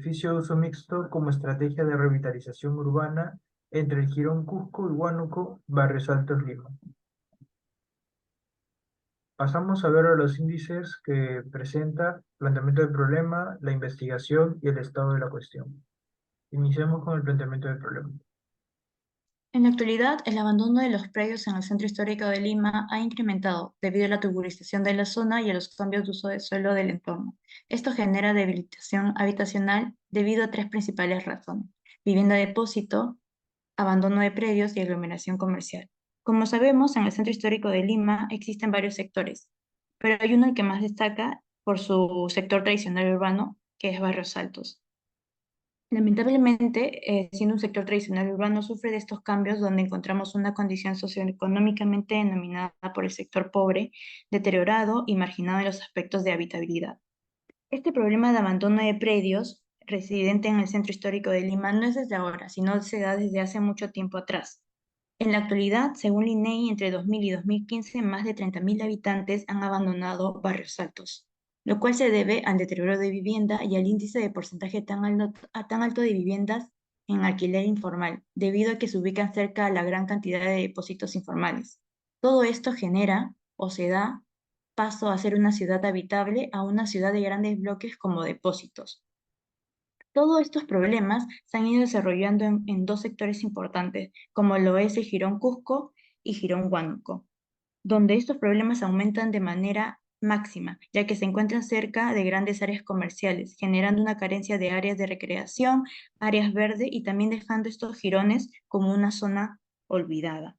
edificio de uso mixto como estrategia de revitalización urbana entre el Jirón Cusco y Huánuco, Barrios Altos, Lima. Pasamos a ver los índices que presenta, planteamiento del problema, la investigación y el estado de la cuestión. Iniciemos con el planteamiento del problema. En la actualidad, el abandono de los predios en el centro histórico de Lima ha incrementado debido a la tuburización de la zona y a los cambios de uso de suelo del entorno. Esto genera debilitación habitacional debido a tres principales razones: vivienda depósito, abandono de predios y aglomeración comercial. Como sabemos, en el centro histórico de Lima existen varios sectores, pero hay uno el que más destaca por su sector tradicional urbano, que es Barrios Altos. Lamentablemente, siendo un sector tradicional urbano, sufre de estos cambios donde encontramos una condición socioeconómicamente denominada por el sector pobre, deteriorado y marginado en los aspectos de habitabilidad. Este problema de abandono de predios residente en el centro histórico de Lima no es desde ahora, sino se da desde hace mucho tiempo atrás. En la actualidad, según el INEI, entre 2000 y 2015, más de 30.000 habitantes han abandonado Barrios Altos, lo cual se debe al deterioro de vivienda y al índice de porcentaje tan alto de viviendas en alquiler informal, debido a que se ubican cerca a la gran cantidad de depósitos informales. Todo esto genera o se da paso a ser una ciudad habitable a una ciudad de grandes bloques como depósitos. Todos estos problemas se han ido desarrollando en dos sectores importantes, como lo es el Jirón Cusco y Jirón Huánuco, donde estos problemas aumentan de manera máxima, ya que se encuentran cerca de grandes áreas comerciales, generando una carencia de áreas de recreación, áreas verdes y también dejando estos jirones como una zona olvidada.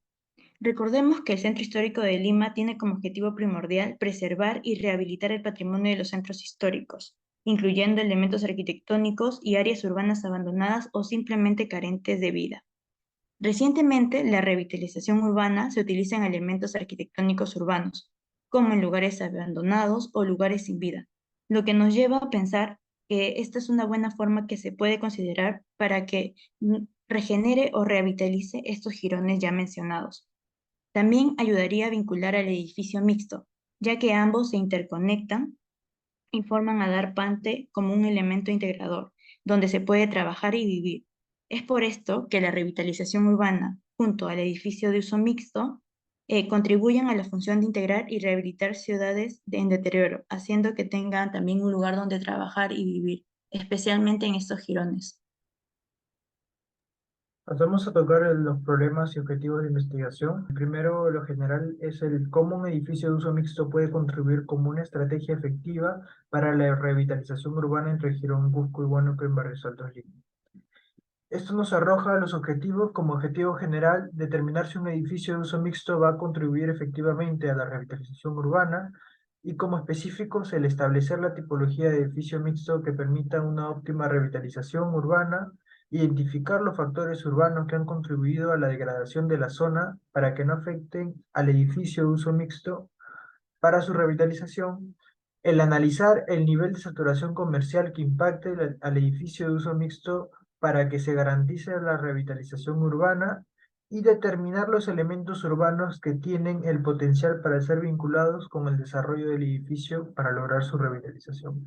Recordemos que el Centro Histórico de Lima tiene como objetivo primordial preservar y rehabilitar el patrimonio de los centros históricos, incluyendo elementos arquitectónicos y áreas urbanas abandonadas o simplemente carentes de vida. Recientemente, la revitalización urbana se utiliza en elementos arquitectónicos urbanos, como en lugares abandonados o lugares sin vida, lo que nos lleva a pensar que esta es una buena forma que se puede considerar para que regenere o revitalice estos jirones ya mencionados. También ayudaría a vincular al edificio mixto, ya que ambos se interconectan y forman a dar parte como un elemento integrador, donde se puede trabajar y vivir. Es por esto que la revitalización urbana, junto al edificio de uso mixto, contribuyen a la función de integrar y rehabilitar ciudades en deterioro, haciendo que tengan también un lugar donde trabajar y vivir, especialmente en estos jirones. Pasamos a tocar los problemas y objetivos de investigación. El primero, lo general, es el cómo un edificio de uso mixto puede contribuir como una estrategia efectiva para la revitalización urbana entre Jirón, Cusco y Huánuco en Barrios Altos, Lima. Esto nos arroja los objetivos como objetivo general, determinar si un edificio de uso mixto va a contribuir efectivamente a la revitalización urbana, y como específicos el establecer la tipología de edificio mixto que permita una óptima revitalización urbana, identificar los factores urbanos que han contribuido a la degradación de la zona para que no afecten al edificio de uso mixto para su revitalización, el analizar el nivel de saturación comercial que impacte al edificio de uso mixto para que se garantice la revitalización urbana, y determinar los elementos urbanos que tienen el potencial para ser vinculados con el desarrollo del edificio para lograr su revitalización.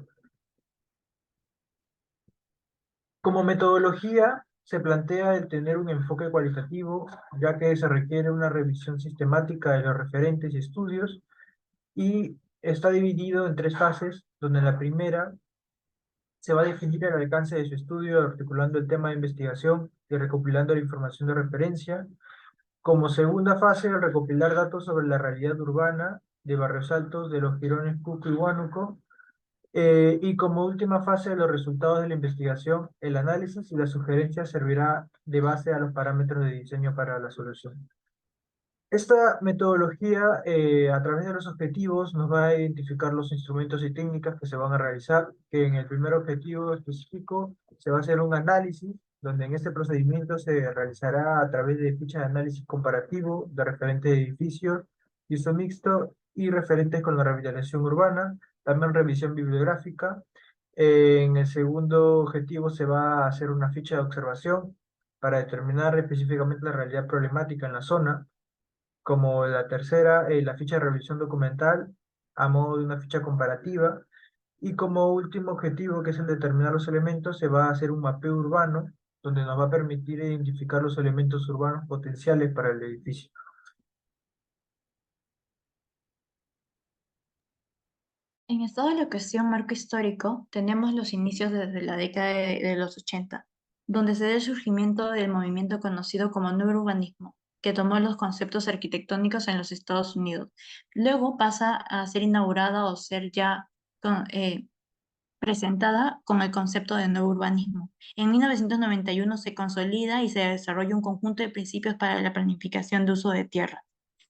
Como metodología, se plantea el tener un enfoque cualitativo, ya que se requiere una revisión sistemática de los referentes y estudios, y está dividido en tres fases, donde en la primera se va a definir el alcance de su estudio, articulando el tema de investigación y recopilando la información de referencia. Como segunda fase, el recopilar datos sobre la realidad urbana de Barrios Altos, de los Jirones Cusco y Huánuco. Y como última fase, los resultados de la investigación, el análisis y la sugerencia servirá de base a los parámetros de diseño para la solución. Esta metodología, a través de los objetivos, nos va a identificar los instrumentos y técnicas que se van a realizar, que en el primer objetivo específico se va a hacer un análisis, donde en este procedimiento se realizará a través de fichas de análisis comparativo de referentes de edificios y uso mixto y referentes con la revitalización urbana, también revisión bibliográfica. En el segundo objetivo se va a hacer una ficha de observación para determinar específicamente la realidad problemática en la zona. Como la tercera, la ficha de revisión documental a modo de una ficha comparativa. Y como último objetivo, que es el determinar los elementos, se va a hacer un mapeo urbano, donde nos va a permitir identificar los elementos urbanos potenciales para el edificio. En estado de locación marco histórico, tenemos los inicios desde la década de los 80, donde se da el surgimiento del movimiento conocido como nuevo urbanismo, que tomó los conceptos arquitectónicos en los Estados Unidos. Luego pasa a ser inaugurada o ser ya con- eh, presentada con el concepto de nuevo urbanismo. En 1991 se consolida y se desarrolla un conjunto de principios para la planificación de uso de tierra.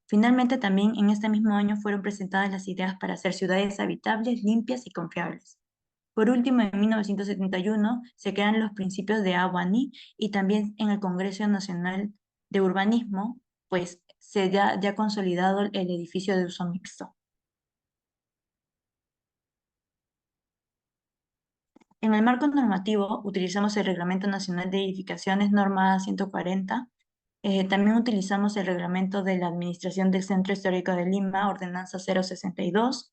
Finalmente, también en este mismo año fueron presentadas las ideas para hacer ciudades habitables, limpias y confiables. Por último, en 1971 se crean los principios de Awani y también en el Congreso Nacional de Urbanismo, pues se ya consolidado el edificio de uso mixto. En el marco normativo utilizamos el Reglamento Nacional de Edificaciones, norma 140. También utilizamos el Reglamento de la Administración del Centro Histórico de Lima, Ordenanza 062.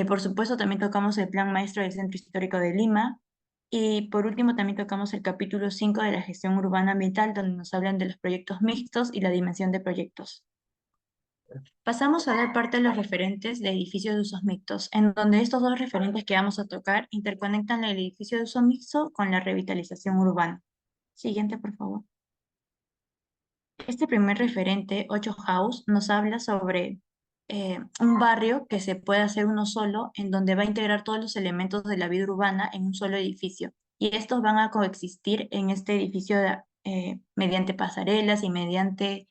Por supuesto, también tocamos el Plan Maestro del Centro Histórico de Lima. Y por último, también tocamos el capítulo 5 de la gestión urbana ambiental, donde nos hablan de los proyectos mixtos y la dimensión de proyectos. Pasamos a dar parte de los referentes de edificios de usos mixtos, en donde estos dos referentes que vamos a tocar interconectan el edificio de uso mixto con la revitalización urbana. Siguiente, por favor. Este primer referente, Ocho House, nos habla sobre un barrio que se puede hacer uno solo, en donde va a integrar todos los elementos de la vida urbana en un solo edificio. Y estos van a coexistir en este edificio mediante pasarelas y mediante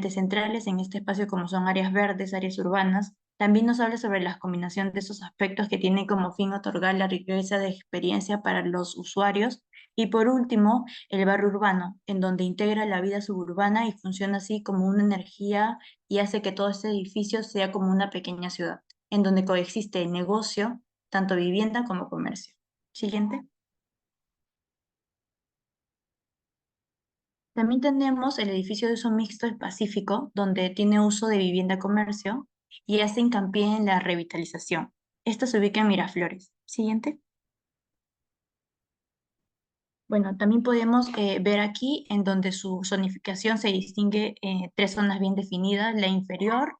centrales en este espacio como son áreas verdes, áreas urbanas. También nos habla sobre la combinación de esos aspectos que tienen como fin otorgar la riqueza de experiencia para los usuarios. Y por último, el barrio urbano, en donde integra la vida suburbana y funciona así como una energía y hace que todo este edificio sea como una pequeña ciudad, en donde coexiste el negocio, tanto vivienda como comercio. Siguiente. También tenemos el edificio de uso mixto El Pacífico, donde tiene uso de vivienda comercio y hace hincapié en la revitalización. Esto se ubica en Miraflores. Siguiente. Bueno, también podemos ver aquí en donde su zonificación se distingue tres zonas bien definidas, la inferior,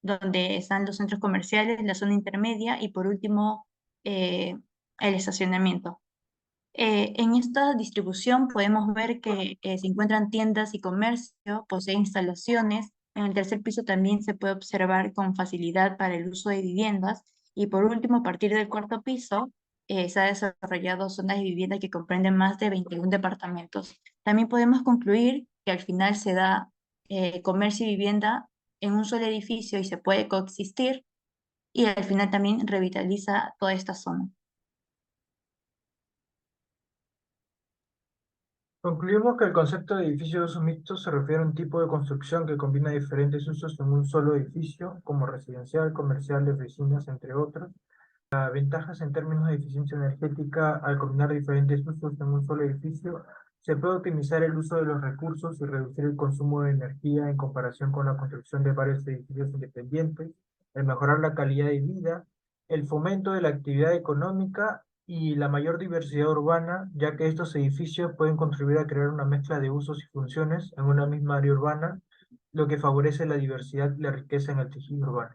donde están los centros comerciales, la zona intermedia y por último el estacionamiento. En esta distribución podemos ver que se encuentran tiendas y comercio, posee instalaciones. En el tercer piso también se puede observar con facilidad para el uso de viviendas. Y por último, a partir del cuarto piso, se ha desarrollado zonas de vivienda que comprenden más de 21 departamentos. También podemos concluir que al final se da comercio y vivienda en un solo edificio y se puede coexistir y al final también revitaliza toda esta zona. Concluimos que el concepto de edificio de uso mixto se refiere a un tipo de construcción que combina diferentes usos en un solo edificio, como residencial, comercial, de oficinas, entre otros. Las ventajas en términos de eficiencia energética al combinar diferentes usos en un solo edificio, se puede optimizar el uso de los recursos y reducir el consumo de energía en comparación con la construcción de varios edificios independientes, el mejorar la calidad de vida, el fomento de la actividad económica y la mayor diversidad urbana, ya que estos edificios pueden contribuir a crear una mezcla de usos y funciones en una misma área urbana, lo que favorece la diversidad y la riqueza en el tejido urbano.